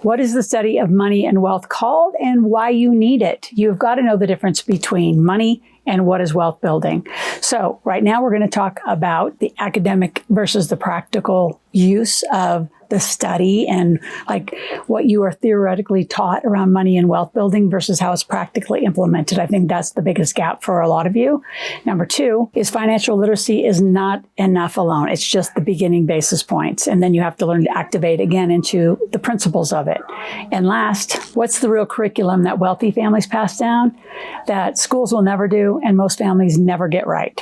What is the study of money and wealth called and why you need it? You've got to know the difference between money and what is wealth building. So right now we're going to talk about the academic versus the practical use of the study and like what you are theoretically taught around money and wealth building versus how it's practically implemented. I think that's the biggest gap for a lot of you. Number two is financial literacy is not enough alone. It's just the beginning basis points. And then you have to learn to activate again into the principles of it. And last, what's the real curriculum that wealthy families pass down that schools will never do and most families never get right?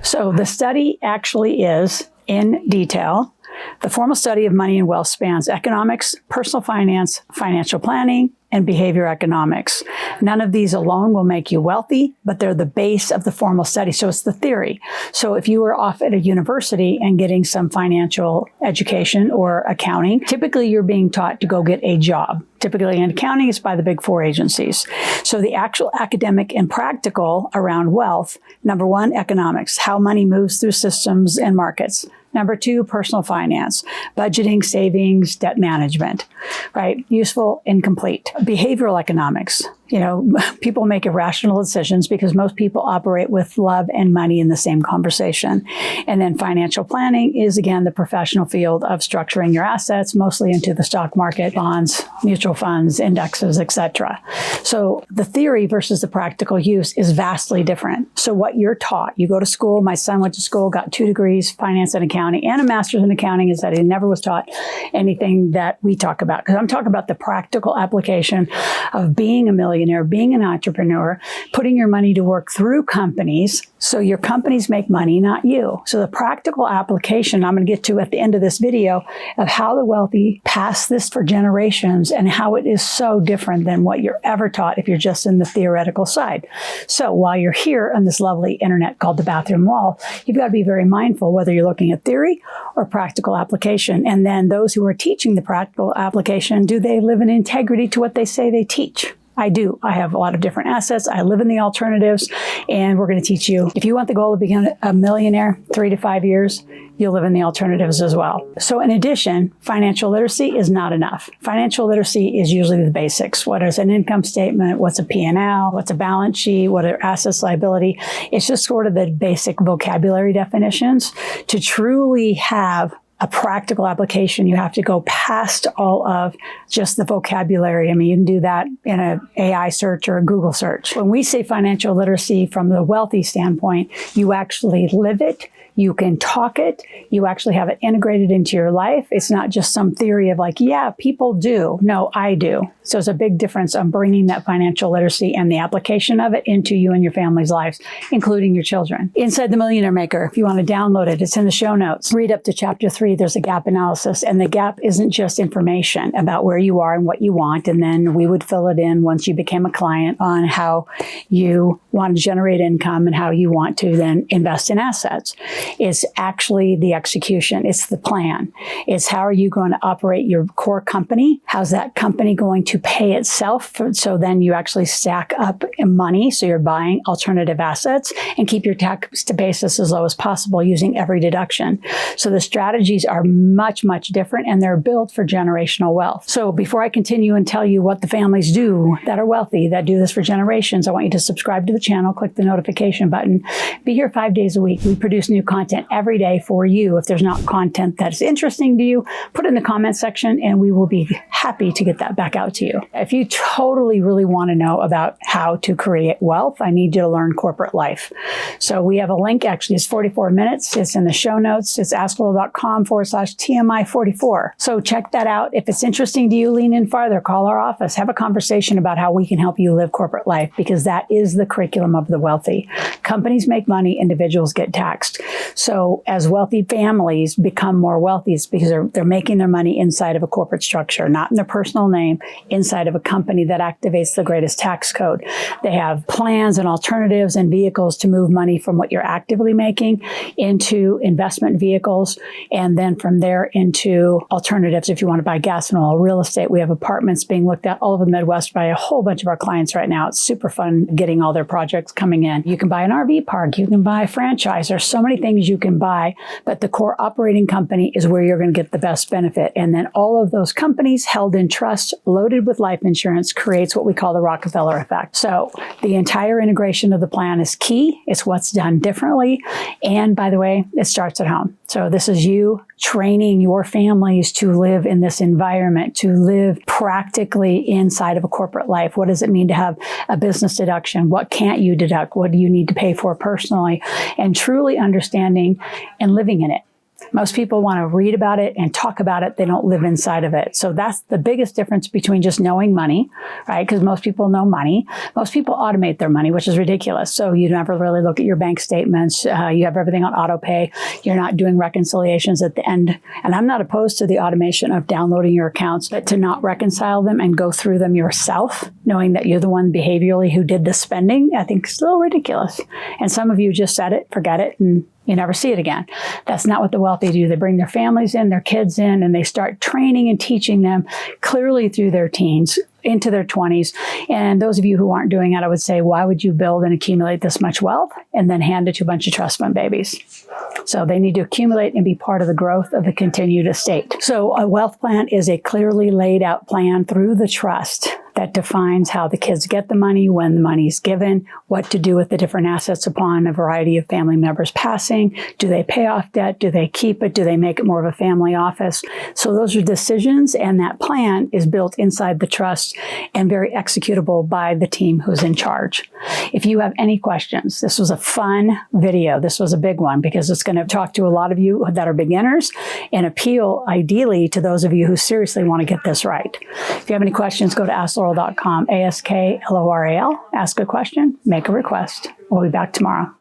So the study actually is, in detail, the formal study of money and wealth spans economics, personal finance, financial planning, and behavior economics. None of these alone will make you wealthy, but they're the base of the formal study. So it's the theory. So if you were off at a university and getting some financial education or accounting, typically you're being taught to go get a job. Typically in accounting, it's by the big four agencies. So the actual academic and practical around wealth, number one, economics, how money moves through systems and markets. Number two, personal finance, budgeting, savings, debt management, right? Useful, incomplete. Behavioral economics. You know, people make irrational decisions because most people operate with love and money in the same conversation. And then financial planning is, again, the professional field of structuring your assets, mostly into the stock market, bonds, mutual funds, indexes, etc. So the theory versus the practical use is vastly different. So what you're taught, you go to school, my son went to school, got 2 degrees, finance and accounting, and a master's in accounting, is that he never was taught anything that we talk about. Because I'm talking about the practical application of being a millionaire, being an entrepreneur, putting your money to work through companies. So your companies make money, not you. So the practical application I'm going to get to at the end of this video of how the wealthy pass this for generations and how it is so different than what you're ever taught if you're just in the theoretical side. So while you're here on this lovely internet called the bathroom wall, you've got to be very mindful whether you're looking at theory or practical application. And then those who are teaching the practical application, do they live in integrity to what they say they teach? I do. I have a lot of different assets. I live in the alternatives, and we're going to teach you. If you want the goal to become a millionaire, 3 to 5 years, you'll live in the alternatives as well. So in addition, financial literacy is not enough. Financial literacy is usually the basics. What is an income statement? What's a P&L? What's a balance sheet? What are assets, liability? It's just sort of the basic vocabulary definitions. To truly have a practical application, you have to go past all of just the vocabulary. I mean, you can do that in an AI search or a Google search. When we say financial literacy from the wealthy standpoint, you actually live it. You can talk it. You actually have it integrated into your life. It's not just some theory of like, yeah, people do. No, I do. So it's a big difference on bringing that financial literacy and the application of it into you and your family's lives, including your children. Inside the Millionaire Maker, if you want to download it, it's in the show notes. Read up to chapter 3. There's a gap analysis, and the gap isn't just information about where you are and what you want. And then we would fill it in once you became a client on how you want to generate income and how you want to then invest in assets. It's actually the execution. It's the plan. It's how are you going to operate your core company? How's that company going to pay itself? So then you actually stack up money. So you're buying alternative assets and keep your tax basis as low as possible using every deduction. So the strategies are much, much different, and they're built for generational wealth. So before I continue and tell you what the families do that are wealthy, that do this for generations, I want you to subscribe to the channel, click the notification button, be here 5 days a week. We produce new content every day for you. If there's not content that is interesting to you, put it in the comment section and we will be happy to get that back out to you. If you totally really want to know about how to create wealth, I need you to learn corporate life. So we have a link, actually it's 44 minutes. It's in the show notes. It's askloral.com/TMI44. So check that out. If it's interesting to you, lean in farther, call our office, have a conversation about how we can help you live corporate life, because that is the curriculum of the wealthy. Companies make money, individuals get taxed. So as wealthy families become more wealthy, it's because they're making their money inside of a corporate structure, not in their personal name, inside of a company that activates the greatest tax code. They have plans and alternatives and vehicles to move money from what you're actively making into investment vehicles, and And then from there into alternatives, if you want to buy gas and oil, real estate. We have apartments being looked at all over the Midwest by a whole bunch of our clients right now. It's super fun getting all their projects coming in. You can buy an RV park. You can buy a franchise. There's so many things you can buy, but the core operating company is where you're going to get the best benefit. And then all of those companies held in trust, loaded with life insurance, creates what we call the Rockefeller effect. So the entire integration of the plan is key. It's what's done differently. And by the way, it starts at home. So this is you training your families to live in this environment, to live practically inside of a corporate life. What does it mean to have a business deduction? What can't you deduct? What do you need to pay for personally? And truly understanding and living in it. Most people want to read about it and talk about it. They don't live inside of it. So that's the biggest difference between just knowing money, right? Because most people know money. Most people automate their money, which is ridiculous. So you never really look at your bank statements. You have everything on auto pay. You're not doing reconciliations at the end. And I'm not opposed to the automation of downloading your accounts, but to not reconcile them and go through them yourself, knowing that you're the one behaviorally who did the spending, I think is a little ridiculous. And some of you just set it, forget it, and you never see it again. That's not what the wealthy do. They bring their families in, their kids in, and they start training and teaching them clearly through their teens into their 20s. And those of you who aren't doing it, I would say, why would you build and accumulate this much wealth and then hand it to a bunch of trust fund babies? So they need to accumulate and be part of the growth of the continued estate. So a wealth plan is a clearly laid out plan through the trust that defines how the kids get the money, when the money is given, what to do with the different assets upon a variety of family members passing. Do they pay off debt? Do they keep it? Do they make it more of a family office? So those are decisions, and that plan is built inside the trust and very executable by the team who's in charge. If you have any questions, this was a fun video. This was a big one because it's going to talk to a lot of you that are beginners and appeal ideally to those of you who seriously want to get this right. If you have any questions, go to askloral.com, ASKLORAL, ask a question, make a request. We'll be back tomorrow.